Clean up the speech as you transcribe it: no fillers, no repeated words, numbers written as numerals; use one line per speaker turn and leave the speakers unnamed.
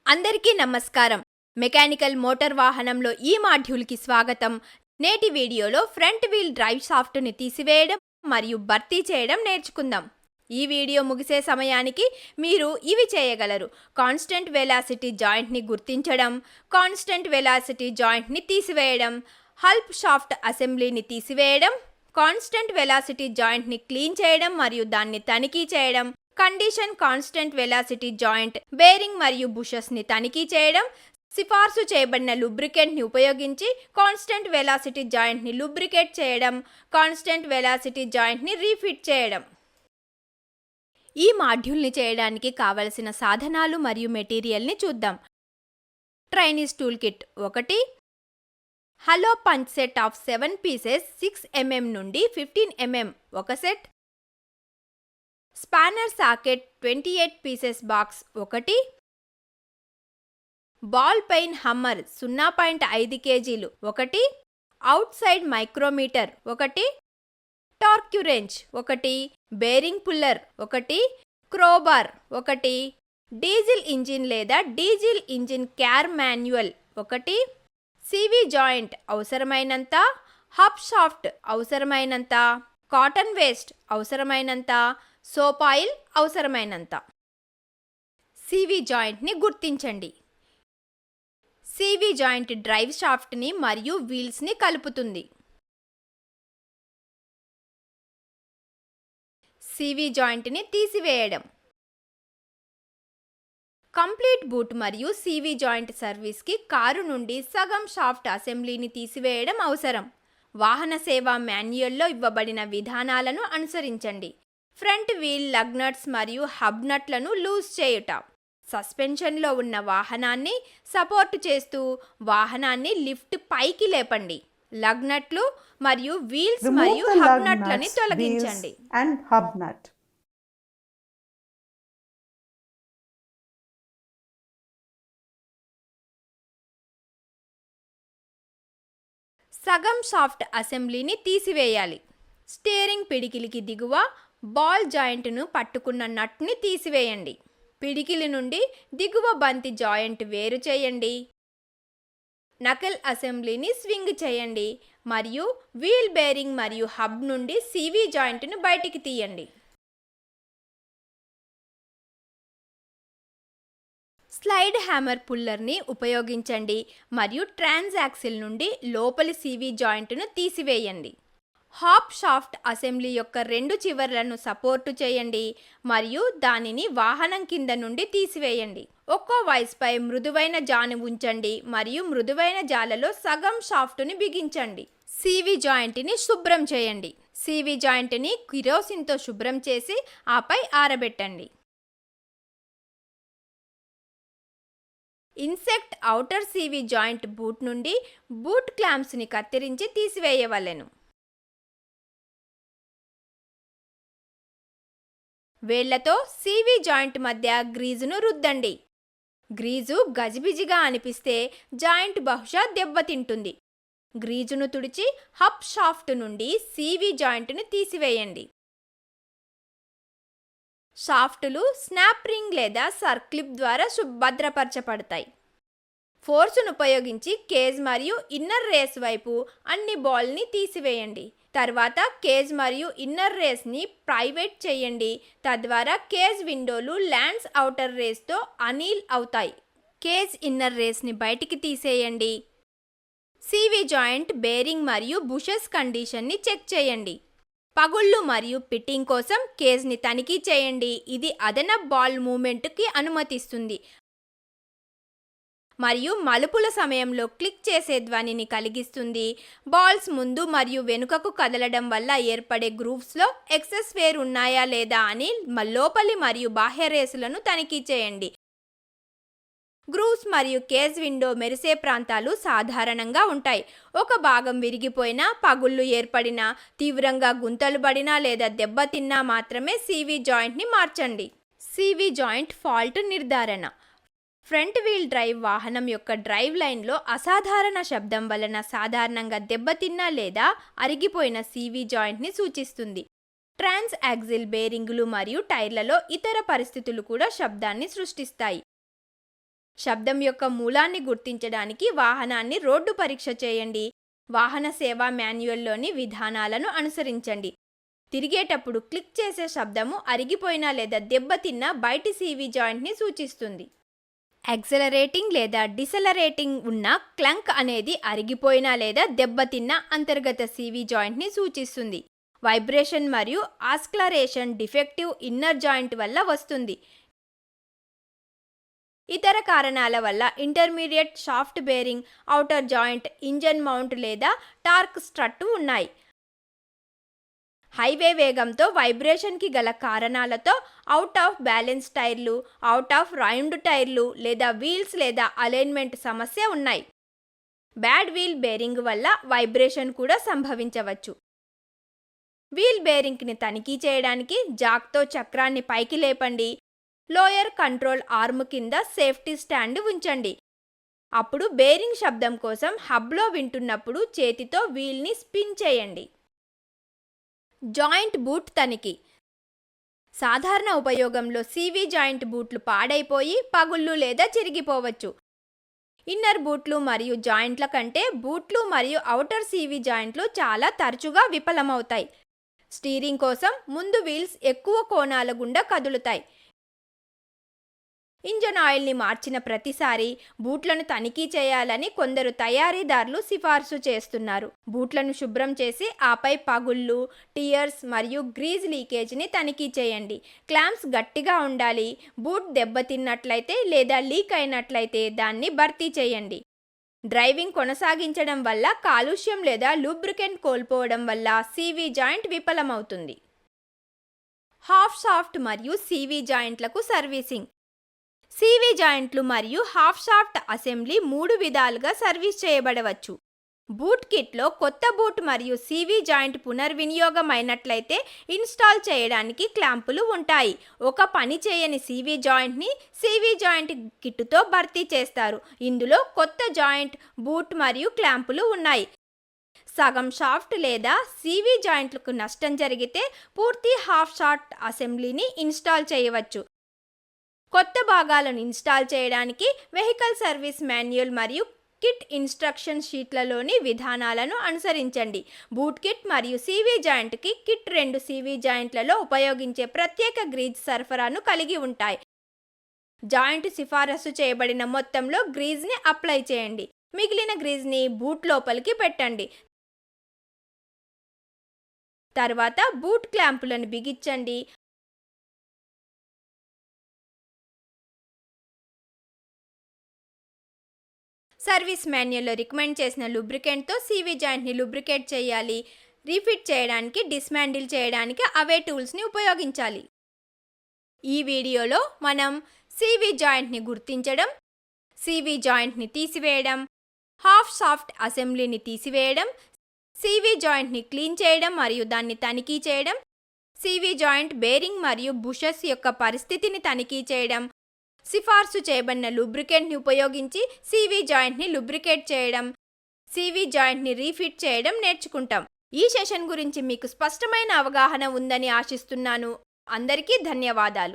అందరికీ నమస్కారం. Mechanical motor వాహనంలో ఈ మాడ్యూల్కి స్వాగతం. నేటి వీడియోలో ఫ్రంట్ వీల్ డ్రైవ్ షాఫ్ట్ని తీసివేయడం మరియు భర్తీ చేయడం నేర్చుకుందాం. ఈ వీడియో ముగిసే సమయానికి మీరు ఇవి చేయగలరు: కాన్స్టెంట్ వెలాసిటీ జాయింట్ని గుర్తించడం, కాన్స్టెంట్ వెలాసిటీ జాయింట్ని తీసివేయడం, హల్ప్ షాఫ్ట్ అసెంబ్లీని తీసివేయడం, కాన్స్టెంట్ వెలాసిటీ జాయింట్ని క్లీన్ చేయడం మరియు దాన్ని తనిఖీ చేయడం, condition constant velocity joint bearing మరియు బుషెస్ని తనిఖీ చేయడం, సిఫార్సు చేయబడిన లూబ్రికెంట్ని ఉపయోగించి కాన్స్టెంట్ వెలాసిటీ జాయింట్ని లూబ్రికేట్ చేయడం, కాన్స్టెంట్ వెలాసిటీ జాయింట్ని రీఫిట్ చేయడం. ఈ మాడ్యూల్ని చేయడానికి కావలసిన సాధనాలు మరియు మెటీరియల్ని చూద్దాం. Trainees tool kit 1, hollow punch set of 7 pieces 6 mm నుండి 15 mm ఒక set, spanner socket 28 pieces box 1, ball peen hammer 0.5 kg 1, outside micrometer 1, torque wrench 1, bearing puller 1, crowbar 1, diesel engine లేదా diesel engine car manual 1, CV joint అవసరమైనంత, hub shaft అవసరమైనంత, cotton waste అవసరమైనంత, soap oil అవసరమైనంత. CV జాయింట్ని గుర్తించండి. CV joint drive షాఫ్ట్ని మరియు వీల్స్ని కలుపుతుంది. CV జాయింట్ని తీసివేయడం. కంప్లీట్ బూట్ మరియు సివి జాయింట్ సర్వీస్కి కారు నుండి సగం షాఫ్ట్ అసెంబ్లీని తీసివేయడం అవసరం. వాహన సేవా మాన్యువల్లో ఇవ్వబడిన విధానాలను అనుసరించండి. ఫ్రంట్ వీల్ లగ్ నట్స్ మరియు హబ్ నట్లను లూజ్ చేయుట, సస్పెన్షన్లో ఉన్న వాహనాన్ని సపోర్ట్ చేస్తూ వాహనాన్ని లిఫ్ట్ పైకి లేపండి. లగ్ నట్లు మరియు వీల్స్ మరియు హబ్ నట్లని తొలగించండి. సగం షాఫ్ట్ అసెంబ్లీని తీసివేయాలి. స్టీరింగ్ పిడికిలికి దిగువ బాల్ జాయింట్ను పట్టుకున్న నట్ని తీసివేయండి. పిడికిలి నుండి దిగువ బంతి జాయింట్ వేరు చేయండి. నకల్ అసెంబ్లీని స్వింగ్ చేయండి మరియు వీల్ బేరింగ్ మరియు హబ్ నుండి సివి జాయింట్ను బయటికి తీయండి. స్లైడ్ హ్యామర్ పుల్లర్ని ఉపయోగించండి మరియు ట్రాన్సాక్సిల్ నుండి లోపలి సివి జాయింట్ను తీసివేయండి. హాప్ షాఫ్ట్ అసెంబ్లీ యొక్క 2 చివర్లను సపోర్టు చేయండి మరియు దానిని వాహనం కింద నుండి తీసివేయండి. ఒక్కో వైస్పై మృదువైన జాను ఉంచండి మరియు మృదువైన జాలలో సగం షాఫ్ట్ని బిగించండి. సివి జాయింట్ని శుభ్రం చేయండి. సివి జాయింట్ని కిరోసిన్తో శుభ్రం చేసి ఆపై ఆరబెట్టండి. Inspect outer CV joint boot నుండి బూట్ క్లాంప్స్ని కత్తిరించి తీసివేయవలెను. వేళ్లతో సివి జాయింట్ మధ్య గ్రీజును రుద్దండి. గ్రీజు గజిబిజిగా అనిపిస్తే జాయింట్ బహుశా దెబ్బతింటుంది. గ్రీజును తుడిచి హబ్ షాఫ్ట్ నుండి సివి జాయింట్ను తీసివేయండి. షాఫ్టులు స్నాప్ రింగ్ లేదా సర్క్లిప్ ద్వారా భద్రపరచబడతాయి. ఫోర్సును ఉపయోగించి కేజ్ మరియు ఇన్నర్ రేస్ వైపు అన్ని బాల్ని తీసివేయండి. తర్వాత కేజ్ మరియు ఇన్నర్ రేస్ని ప్రైవేట్ చేయండి. తద్వారా కేజ్ విండోలు ల్యాండ్స్ ఔటర్ రేస్తో అనీల్ అవుతాయి. కేజ్ ఇన్నర్ రేస్ని బయటికి తీసేయండి. సివి జాయింట్ బేరింగ్ మరియు బుషెస్ కండిషన్ని చెక్ చేయండి. పగుళ్ళు మరియు పిట్టింగ్ కోసం కేజ్ని తనిఖీ చేయండి. ఇది అదనపు బాల్ మూవ్మెంట్కి అనుమతిస్తుంది మరియు మలుపుల సమయంలో క్లిక్ చేసే ధ్వనిని కలిగిస్తుంది. బాల్స్ ముందు మరియు వెనుకకు కదలడం వల్ల ఏర్పడే గ్రూవ్స్లో ఎక్సెస్ వేర్ ఉన్నాయా లేదా అని లోపలి మరియు బాహ్య రేసులను తనిఖీ చేయండి. గ్రూవ్స్ మరియు కేజ్ విండో మెరిసే ప్రాంతాలు సాధారణంగా ఉంటాయి. ఒక భాగం విరిగిపోయినా, పగుళ్ళు ఏర్పడినా, తీవ్రంగా గుంతలు పడినా లేదా దెబ్బతిన్నా మాత్రమే సివి జాయింట్ని మార్చండి. సివి జాయింట్ ఫాల్ట్ నిర్ధారణ. ఫ్రంట్ వీల్ డ్రైవ్ వాహనం యొక్క డ్రైవ్ లైన్లో అసాధారణ శబ్దం వలన సాధారణంగా దెబ్బతిన్న లేదా అరిగిపోయిన సివి జాయింట్ని సూచిస్తుంది. ట్రాన్స్ యాక్సిల్ బేరింగులు మరియు టైర్లలో ఇతర పరిస్థితులు కూడా శబ్దాన్ని సృష్టిస్తాయి. శబ్దం యొక్క మూలాన్ని గుర్తించడానికి వాహనాన్ని రోడ్డు పరీక్ష చేయండి. వాహన సేవా మాన్యువల్లోని విధానాలను అనుసరించండి. తిరిగేటప్పుడు క్లిక్ చేసే శబ్దము అరిగిపోయిన లేదా దెబ్బతిన్న బయటి సీవీ జాయింట్ని సూచిస్తుంది. యాక్సలరేటింగ్ లేదా డిసెలరేటింగ్ ఉన్న క్లంక్ అనేది అరిగిపోయిన లేదా దెబ్బతిన్న అంతర్గత సీవీ జాయింట్ని సూచిస్తుంది. వైబ్రేషన్ మరియు ఆస్క్లరేషన్ డిఫెక్టివ్ ఇన్నర్ జాయింట్ వల్ల వస్తుంది. ఇతర కారణాల వల్ల intermediate shaft bearing, outer joint, engine mount లేదా టార్క్ స్ట్రట్ ఉన్నాయి. హైవే వేగంతో వైబ్రేషన్కి గల కారణాలతో అవుట్ ఆఫ్ బ్యాలెన్స్ టైర్లు, అవుట్ ఆఫ్ రౌండ్ టైర్లు లేదా వీల్స్ లేదా అలైన్మెంట్ సమస్య ఉన్నాయి. బ్యాడ్ వీల్ బేరింగ్ వల్ల వైబ్రేషన్ కూడా సంభవించవచ్చు. వీల్ బేరింగ్ని తనిఖీ చేయడానికి జాక్తో చక్రాన్ని పైకి లేపండి. లోయర్ కంట్రోల్ ఆర్మ్ కింద సేఫ్టీ స్టాండ్ ఉంచండి. అప్పుడు బేరింగ్ శబ్దం కోసం హబ్లో వింటున్నప్పుడు చేతితో వీల్ని స్పిన్ చేయండి. జాయింట్ బూట్ తనిఖీ. సాధారణ ఉపయోగంలో సీవీ జాయింట్ బూట్లు పాడైపోయి పగుళ్ళు లేదా చిరిగిపోవచ్చు. ఇన్నర్ బూట్లు మరియు జాయింట్ల కంటే బూట్లు మరియు ఔటర్ సీవీ జాయింట్లు చాలా తరచుగా విఫలమవుతాయి. స్టీరింగ్ కోసం ముందు వీల్స్ ఎక్కువ కోణాల గుండా కదులుతాయి. ఇంజన్ ఆయిల్ని మార్చిన ప్రతిసారి బూట్లను తనిఖీ చేయాలని కొందరు తయారీదారులు సిఫార్సు చేస్తున్నారు. బూట్లను శుభ్రం చేసి ఆపై పగుళ్ళు, టియర్స్ మరియు గ్రీజ్ లీకేజ్ని తనిఖీ చేయండి. క్లాంప్స్ గట్టిగా ఉండాలి. బూట్ దెబ్బతిన్నట్లయితే లేదా లీక్ అయినట్లయితే దాన్ని భర్తీ చేయండి. డ్రైవింగ్ కొనసాగించడం వల్ల కాలుష్యం లేదా లూబ్రికెంట్ కోల్పోవడం వల్ల సీవీ జాయింట్ విఫలమవుతుంది. హాఫ్ షాఫ్ట్ మరియు సీవీ జాయింట్లకు సర్వీసింగ్. సీవీ జాయింట్లు మరియు హాఫ్ షాఫ్ట్ అసెంబ్లీ 3 విధాలుగా సర్వీస్ చేయబడవచ్చు. బూట్ కిట్లో కొత్త బూట్ మరియు సీవీ జాయింట్ పునర్వినియోగం అయినట్లయితే ఇన్స్టాల్ చేయడానికి క్లాంపులు ఉంటాయి. ఒక పని చేయని సీవీ జాయింట్ని సీవీ జాయింట్ కిట్టుతో భర్తీ చేస్తారు. ఇందులో కొత్త జాయింట్, బూట్ మరియు క్లాంపులు ఉన్నాయి. సగం షాఫ్ట్ లేదా సీవీ జాయింట్లకు నష్టం జరిగితే పూర్తి హాఫ్ షాఫ్ట్ అసెంబ్లీని ఇన్స్టాల్ చేయవచ్చు. కొత్త భాగాలను ఇన్స్టాల్ చేయడానికి వెహికల్ సర్వీస్ మాన్యువల్ మరియు కిట్ ఇన్స్ట్రక్షన్ షీట్లలోని విధానాలను అనుసరించండి. బూట్ కిట్ మరియు సీవీ జాయింట్కి కిట్ 2 సీవీ జాయింట్లలో ఉపయోగించే ప్రత్యేక గ్రీజ్ సరఫరాను కలిగి ఉంటాయి. జాయింట్ సిఫారసు చేయబడిన మొత్తంలో గ్రీజ్ని అప్లై చేయండి. మిగిలిన గ్రీజ్ని బూట్ లోపలికి పెట్టండి. తర్వాత బూట్ క్లాంపులను బిగించండి. సర్వీస్ మాన్యువల్లో రికమెండ్ చేసిన లూబ్రికెంట్తో సీవీ జాయింట్ని లూబ్రికేట్ చేయాలి. రీఫిట్ చేయడానికి, డిస్మాండిల్ చేయడానికి అవే టూల్స్ని ఉపయోగించాలి. ఈ వీడియోలో మనం సీవీ జాయింట్ని గుర్తించడం, సీవీ జాయింట్ని తీసివేయడం, హాఫ్ షాఫ్ట్ అసెంబ్లీని తీసివేయడం, సీవీ జాయింట్ని క్లీన్ చేయడం మరియు దాన్ని తనిఖీ చేయడం, సీవీ జాయింట్ బేరింగ్ మరియు బుషెస్ యొక్క పరిస్థితిని తనిఖీ చేయడం, సిఫార్సు చేయబడిన లూబ్రికెంట్ని ఉపయోగించి సీవీ జాయింట్ని లూబ్రికేట్ చేయడం, సీవీ జాయింట్ని రీఫిట్ చేయడం నేర్చుకుంటాం. ఈ సెషన్ గురించి మీకు స్పష్టమైన అవగాహన ఉందని ఆశిస్తున్నాను. అందరికీ ధన్యవాదాలు.